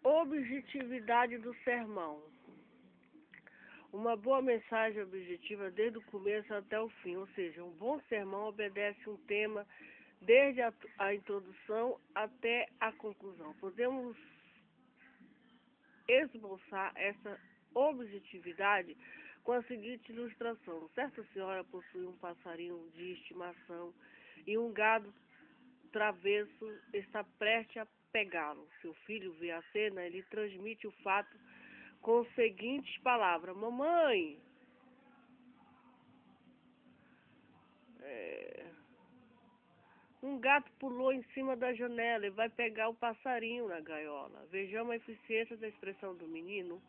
Objetividade do sermão. Uma boa mensagem objetiva desde o começo até o fim, ou seja, um bom sermão obedece um tema desde a introdução até a conclusão. Podemos esboçar essa objetividade com a seguinte ilustração. Certa senhora possui um passarinho de estimação e um gado travesso está prestes a pegá-lo. Seu filho vê a cena e lhe transmite o fato com as seguintes palavras: mamãe, um gato pulou em cima da janela e vai pegar o passarinho na gaiola. Vejamos a eficiência da expressão do menino.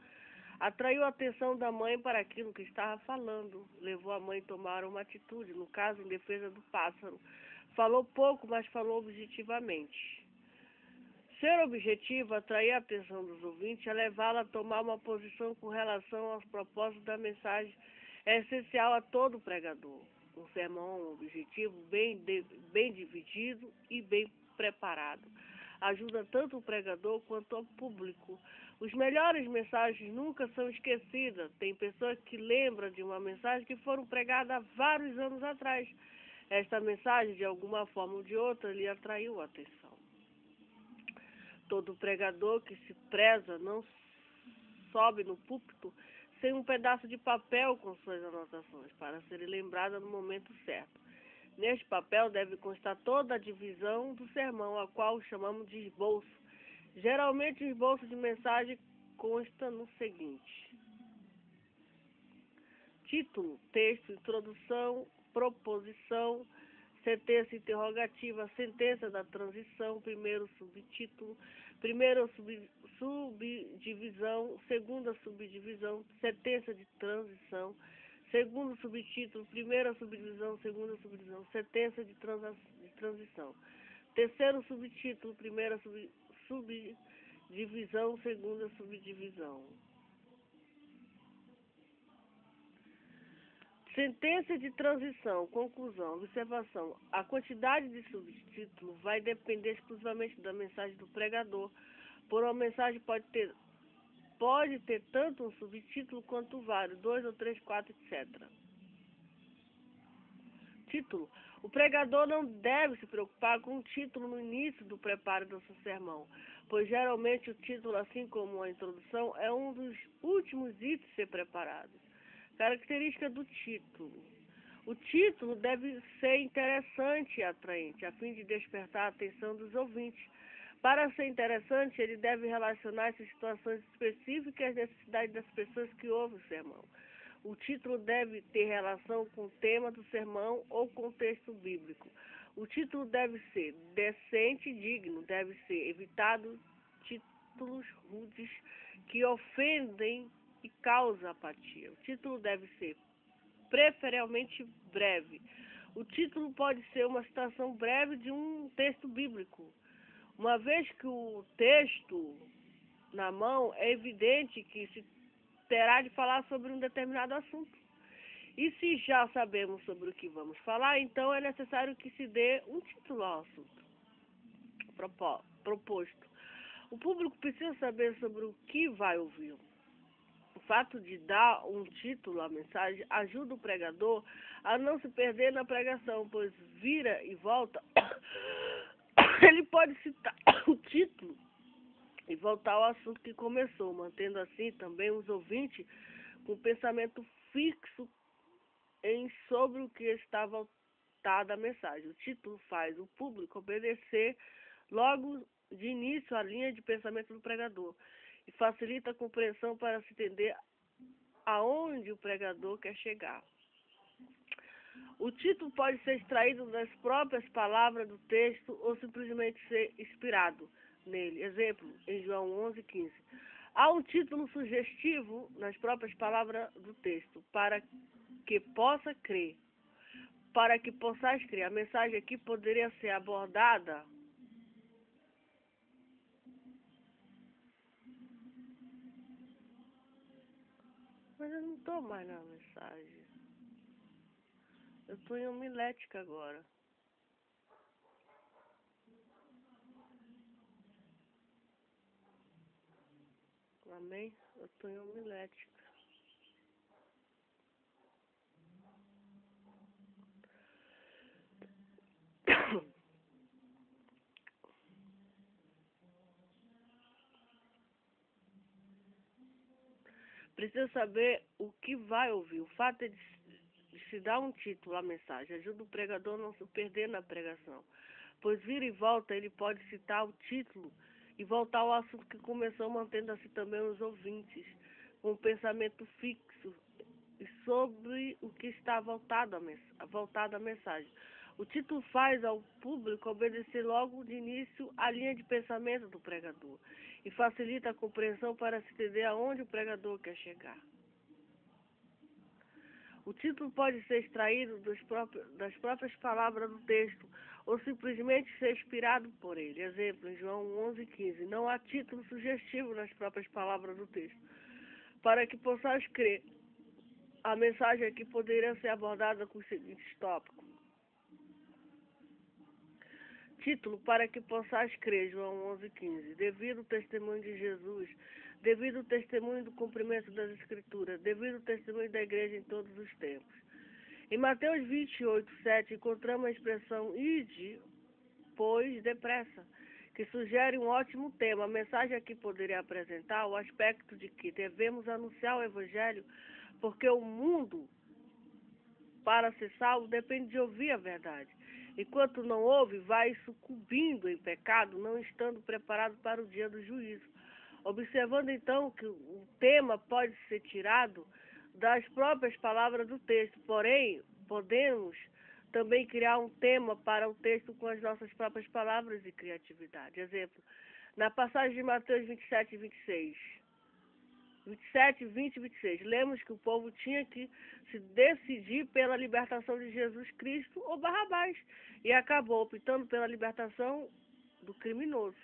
Atraiu a atenção da mãe para aquilo que estava falando. Levou a mãe a tomar uma atitude, no caso, em defesa do pássaro. Falou pouco, mas falou objetivamente. Ser objetivo, atrair a atenção dos ouvintes, é levá-la a tomar uma posição com relação aos propósitos da mensagem. É essencial a todo pregador. Um sermão objetivo, bem dividido e bem preparado. Ajuda tanto o pregador quanto o público. Os melhores mensagens nunca são esquecidas. Tem pessoas que lembram de uma mensagem que foram pregadas há vários anos atrás. Esta mensagem, de alguma forma ou de outra, lhe atraiu a atenção. Todo pregador que se preza não sobe no púlpito sem um pedaço de papel com suas anotações, para serem lembradas no momento certo. Neste papel deve constar toda a divisão do sermão, a qual chamamos de esboço. Geralmente o esboço de mensagem consta no seguinte: título, texto, introdução, proposição, sentença interrogativa, sentença da transição, primeiro subtítulo, primeira subdivisão, segunda subdivisão, sentença de transição, segundo subtítulo, primeira subdivisão, segunda subdivisão, sentença de transição, terceiro subtítulo, primeira subdivisão, segunda subdivisão. Sentença de transição, conclusão, observação. A quantidade de subtítulos vai depender exclusivamente da mensagem do pregador. Por uma mensagem pode ter tanto um subtítulo quanto vários, 2 ou 3, 4, etc. Título. O pregador não deve se preocupar com o título no início do preparo do seu sermão, pois geralmente o título, assim como a introdução, é um dos últimos itens a ser preparados. Característica do título. O título deve ser interessante e atraente, a fim de despertar a atenção dos ouvintes. Para ser interessante, ele deve relacionar essas situações específicas às necessidades das pessoas que ouvem o sermão. O título deve ter relação com o tema do sermão ou contexto bíblico. O título deve ser decente e digno, deve ser evitado títulos rudes que ofendem e causa apatia. O título deve ser preferivelmente breve. O título pode ser uma citação breve de um texto bíblico. Uma vez que o texto na mão, é evidente que se terá de falar sobre um determinado assunto. E se já sabemos sobre o que vamos falar, então é necessário que se dê um título ao assunto proposto. O público precisa saber sobre o que vai ouvir. O fato de dar um título à mensagem ajuda o pregador a não se perder na pregação, pois vira e volta, ele pode citar o título e voltar ao assunto que começou, mantendo assim também os ouvintes com o pensamento fixo sobre o que está voltada a mensagem. O título faz o público obedecer logo de início a linha de pensamento do pregador e facilita a compreensão para se entender aonde o pregador quer chegar. O título pode ser extraído das próprias palavras do texto ou simplesmente ser inspirado nele. Exemplo, em João 11:15. Há um título sugestivo nas próprias palavras do texto, para que possa crer. Para que possais crer. A mensagem aqui poderia ser abordada mas eu não estou mais na mensagem. Eu estou em homilética agora. Amém? Eu estou em homilética. Precisa saber o que vai ouvir. O fato de se dar um título à mensagem ajuda o pregador a não se perder na pregação, pois vira e volta ele pode citar o título e voltar ao assunto que começou, mantendo assim também os ouvintes com um pensamento fixo e sobre o que está voltado à mensagem. O título faz ao público obedecer logo de início à linha de pensamento do pregador e facilita a compreensão para se entender aonde o pregador quer chegar. O título pode ser extraído das próprias palavras do texto ou simplesmente ser inspirado por ele. Exemplo, em João 11:15. Não há título sugestivo nas próprias palavras do texto. Para que possais crer, a mensagem aqui poderia ser abordada com os seguintes tópicos. Título: para que possais crer, João 11:15. Devido ao testemunho de Jesus, devido ao testemunho do cumprimento das Escrituras, devido ao testemunho da igreja em todos os tempos. Em Mateus 28:7, encontramos a expressão ide, pois, depressa, que sugere um ótimo tema. A mensagem aqui poderia apresentar o aspecto de que devemos anunciar o Evangelho, porque o mundo, para ser salvo, depende de ouvir a verdade. Enquanto não ouve, vai sucumbindo em pecado, não estando preparado para o dia do juízo. Observando então que o tema pode ser tirado das próprias palavras do texto, porém, podemos também criar um tema para o texto com as nossas próprias palavras e criatividade. Exemplo, na passagem de Mateus 27:26. 27, 20 e 26. Lemos que o povo tinha que se decidir pela libertação de Jesus Cristo ou Barrabás e acabou optando pela libertação do criminoso.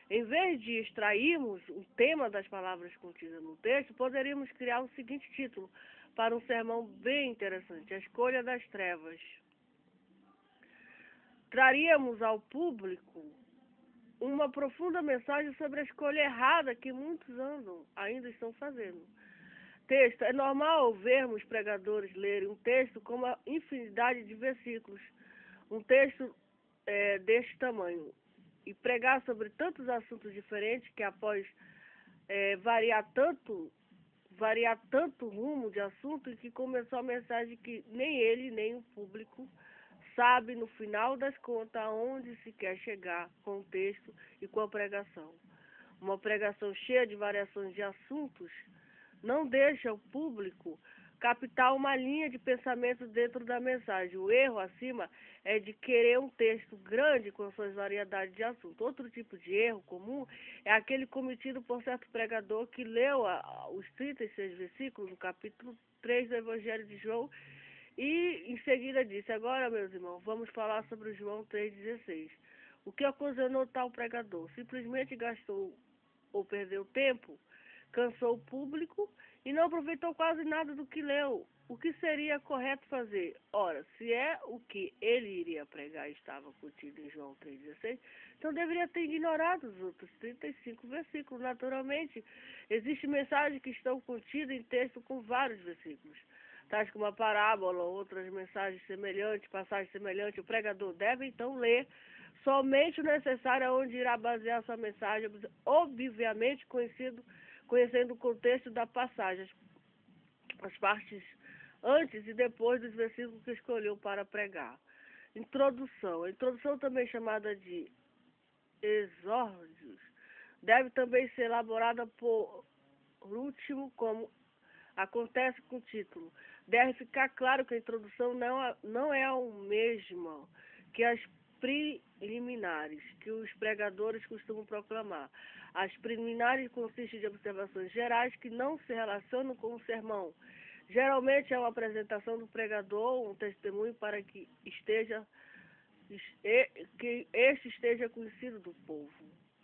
Em vez de extrairmos o tema das palavras contidas no texto, poderíamos criar o seguinte título para um sermão bem interessante: A Escolha das Trevas. Traríamos ao público uma profunda mensagem sobre a escolha errada que muitos ainda estão fazendo. Texto: é normal vermos pregadores lerem um texto com uma infinidade de versículos, um texto deste tamanho, e pregar sobre tantos assuntos diferentes que após variar tanto rumo de assunto, e que começou a mensagem que nem ele nem o público sabe no final das contas aonde se quer chegar com o texto e com a pregação. Uma pregação cheia de variações de assuntos não deixa o público captar uma linha de pensamento dentro da mensagem. O erro acima é de querer um texto grande com suas variedades de assuntos. Outro tipo de erro comum é aquele cometido por certo pregador que leu os 36 versículos do capítulo 3 do Evangelho de João e em seguida disse: agora, meus irmãos, vamos falar sobre João 3,16. O que ocasionou tal pregador? Simplesmente gastou ou perdeu tempo, cansou o público e não aproveitou quase nada do que leu. O que seria correto fazer? Ora, se é o que ele iria pregar estava contido em João 3,16, então deveria ter ignorado os outros 35 versículos. Naturalmente, existem mensagens que estão contidas em texto com vários versículos, tais como a parábola, outras mensagens semelhantes, passagens semelhantes. O pregador deve então ler somente o necessário onde irá basear sua mensagem, obviamente conhecendo o contexto da passagem, as partes antes e depois dos versículos que escolheu para pregar. Introdução. A introdução, também chamada de exórdios, deve também ser elaborada por último, como acontece com o título. Deve ficar claro que a introdução não é a mesma que as preliminares que os pregadores costumam proclamar. As preliminares consistem de observações gerais que não se relacionam com o sermão. Geralmente é uma apresentação do pregador, um testemunho para que este esteja conhecido do povo.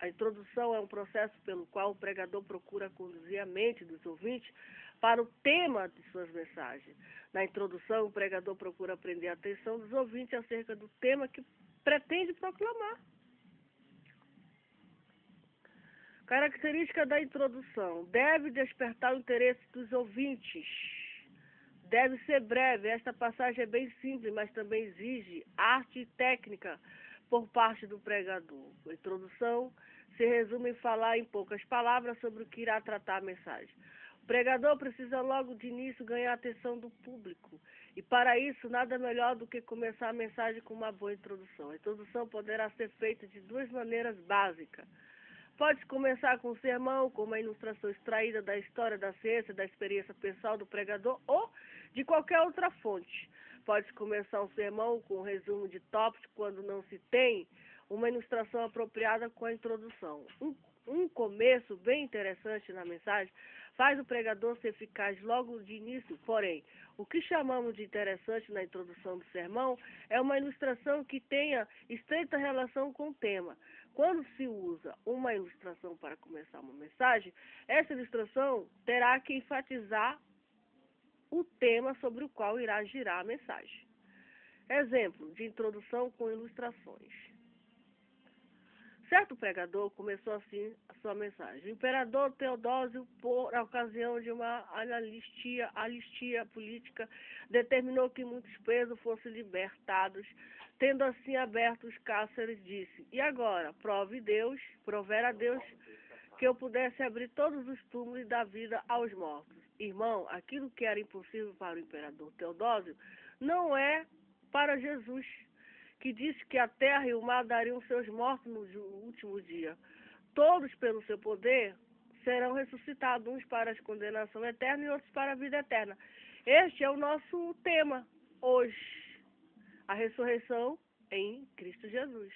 A introdução é um processo pelo qual o pregador procura conduzir a mente dos ouvintes para o tema de suas mensagens. Na introdução, o pregador procura prender a atenção dos ouvintes acerca do tema que pretende proclamar. Característica da introdução. Deve despertar o interesse dos ouvintes. Deve ser breve. Esta passagem é bem simples, mas também exige arte e técnica por parte do pregador. A introdução se resume em falar em poucas palavras sobre o que irá tratar a mensagem. O pregador precisa logo de início ganhar a atenção do público. E para isso, nada melhor do que começar a mensagem com uma boa introdução. A introdução poderá ser feita de duas maneiras básicas. Pode começar com um sermão, com uma ilustração extraída da história, da ciência, da experiência pessoal do pregador ou de qualquer outra fonte. Pode começar um sermão com um resumo de tópicos quando não se tem uma ilustração apropriada com a introdução. Um começo bem interessante na mensagem faz o pregador ser eficaz logo de início, porém, o que chamamos de interessante na introdução do sermão é uma ilustração que tenha estreita relação com o tema. Quando se usa uma ilustração para começar uma mensagem, essa ilustração terá que enfatizar o tema sobre o qual irá girar a mensagem. Exemplo de introdução com ilustrações. Certo pregador começou assim a sua mensagem. O imperador Teodósio, por ocasião de uma anistia política, determinou que muitos presos fossem libertados. Tendo assim aberto os cárceres, disse: E agora, prover a Deus que eu pudesse abrir todos os túmulos e dar vida aos mortos. Irmão, aquilo que era impossível para o imperador Teodósio não é para Jesus, que disse que a terra e o mar dariam seus mortos no último dia. Todos, pelo seu poder, serão ressuscitados, uns para a condenação eterna e outros para a vida eterna. Este é o nosso tema hoje. A ressurreição em Cristo Jesus.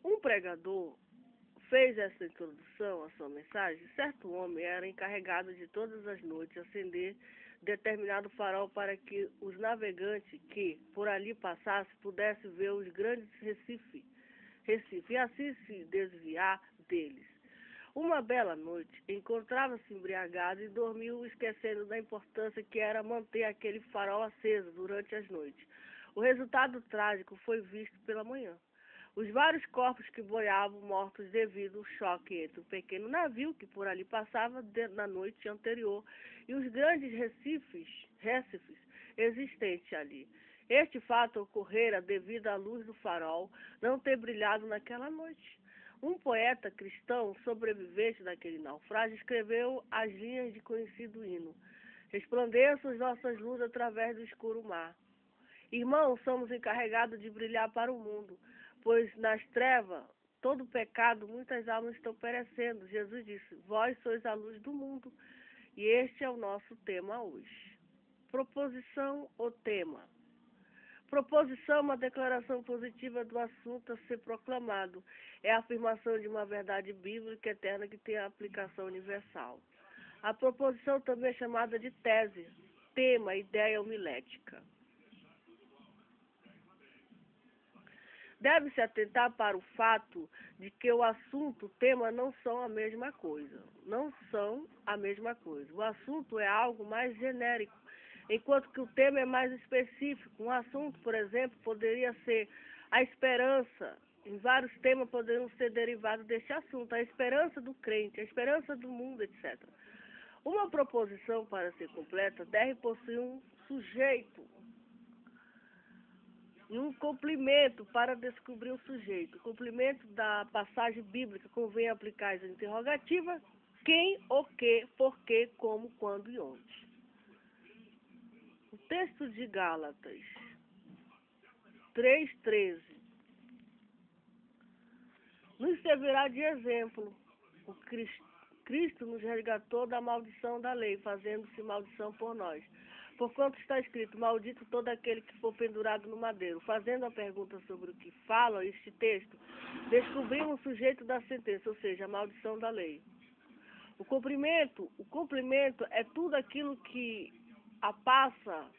Um pregador fez essa introdução à sua mensagem. Certo homem era encarregado de todas as noites acender determinado farol para que os navegantes que por ali passassem pudessem ver os grandes Recife e assim se desviar deles. Uma bela noite, encontrava-se embriagado e dormiu esquecendo da importância que era manter aquele farol aceso durante as noites. O resultado trágico foi visto pela manhã. Os vários corpos que boiavam mortos devido ao choque entre o pequeno navio que por ali passava na noite anterior e os grandes recifes existentes ali. Este fato ocorrera devido à luz do farol não ter brilhado naquela noite. Um poeta cristão sobrevivente daquele naufrágio escreveu as linhas de conhecido hino: Resplandeçam as nossas luzes através do escuro mar. Irmãos, somos encarregados de brilhar para o mundo, pois nas trevas, todo pecado, muitas almas estão perecendo. Jesus disse: Vós sois a luz do mundo. E este é o nosso tema hoje. Proposição ou tema? Proposição é uma declaração positiva do assunto a ser proclamado. É a afirmação de uma verdade bíblica eterna que tem aplicação universal. A proposição também é chamada de tese, tema, ideia homilética. Deve-se atentar para o fato de que o assunto e o tema não são a mesma coisa. Não são a mesma coisa. O assunto é algo mais genérico, enquanto que o tema é mais específico. Um assunto, por exemplo, poderia ser a esperança. Em vários temas poderiam ser derivados deste assunto. A esperança do crente, a esperança do mundo, etc. Uma proposição, para ser completa, deve possuir um sujeito e um complemento para descobrir o sujeito. O complemento da passagem bíblica convém aplicar as interrogativas: quem, o que, por quê, como, quando e onde. O texto de Gálatas 3,13 nos servirá de exemplo. O Cristo nos resgatou da maldição da lei, fazendo-se maldição por nós. Porquanto está escrito: maldito todo aquele que for pendurado no madeiro. Fazendo a pergunta sobre o que fala este texto, descobrimos o sujeito da sentença, ou seja, a maldição da lei. O cumprimento é tudo aquilo que a passagem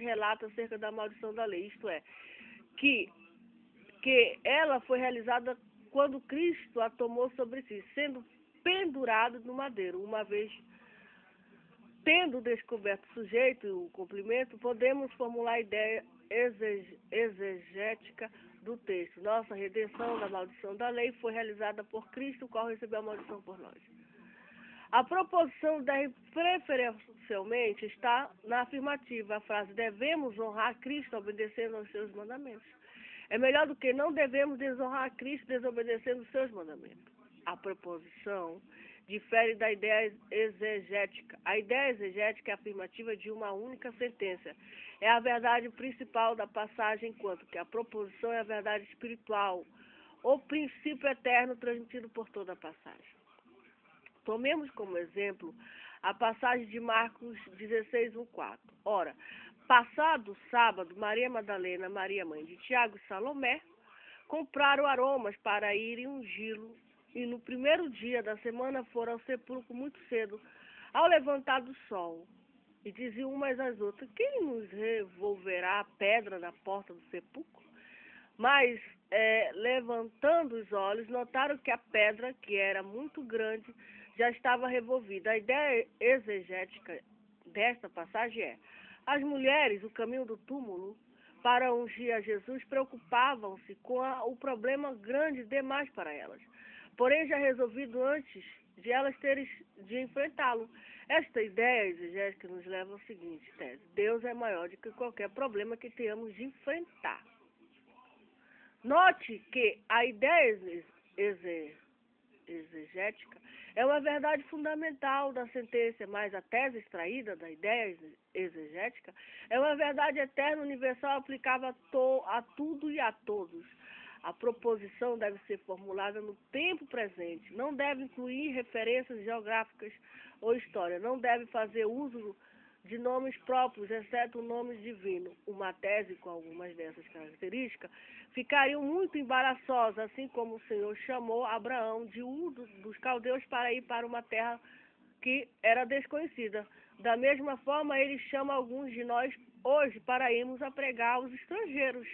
relata acerca da maldição da lei, isto é, que ela foi realizada quando Cristo a tomou sobre si, sendo pendurado no madeiro. Uma vez tendo descoberto o sujeito e o cumprimento, podemos formular a ideia exegética do texto. Nossa redenção da maldição da lei foi realizada por Cristo, o qual recebeu a maldição por nós. A proposição deve preferencialmente está na afirmativa. A frase devemos honrar Cristo obedecendo aos seus mandamentos. É melhor do que não devemos desonrar Cristo desobedecendo os seus mandamentos. A proposição difere da ideia exegética. A ideia exegética é afirmativa de uma única sentença. É a verdade principal da passagem, enquanto que a proposição é a verdade espiritual, o princípio eterno transmitido por toda a passagem. Tomemos como exemplo a passagem de Marcos 16, 1-4. Ora, passado sábado, Maria Madalena, Maria mãe de Tiago e Salomé, compraram aromas para irem ungí-lo, e no primeiro dia da semana foram ao sepulcro muito cedo, ao levantar do sol. E diziam umas às outras: quem nos revolverá a pedra da porta do sepulcro? Mas, levantando os olhos, notaram que a pedra, que era muito grande, já estava revolvida. A ideia exegética desta passagem é: as mulheres, o caminho do túmulo, para ungir a Jesus, preocupavam-se com o problema grande demais para elas, porém já resolvido antes de elas terem de enfrentá-lo. Esta ideia exegética nos leva ao seguinte tese: Deus é maior do que qualquer problema que tenhamos de enfrentar. Note que a ideia exegética é uma verdade fundamental da sentença, mas a tese extraída da ideia exegética é uma verdade eterna, universal, aplicável a tudo e a todos. A proposição deve ser formulada no tempo presente, não deve incluir referências geográficas ou história, não deve fazer uso de nomes próprios, exceto o nome divino. Uma tese com algumas dessas características ficaria muito embaraçosa, assim como o Senhor chamou Abraão de dos caldeus para ir para uma terra que era desconhecida. Da mesma forma, ele chama alguns de nós hoje para irmos a pregar aos estrangeiros.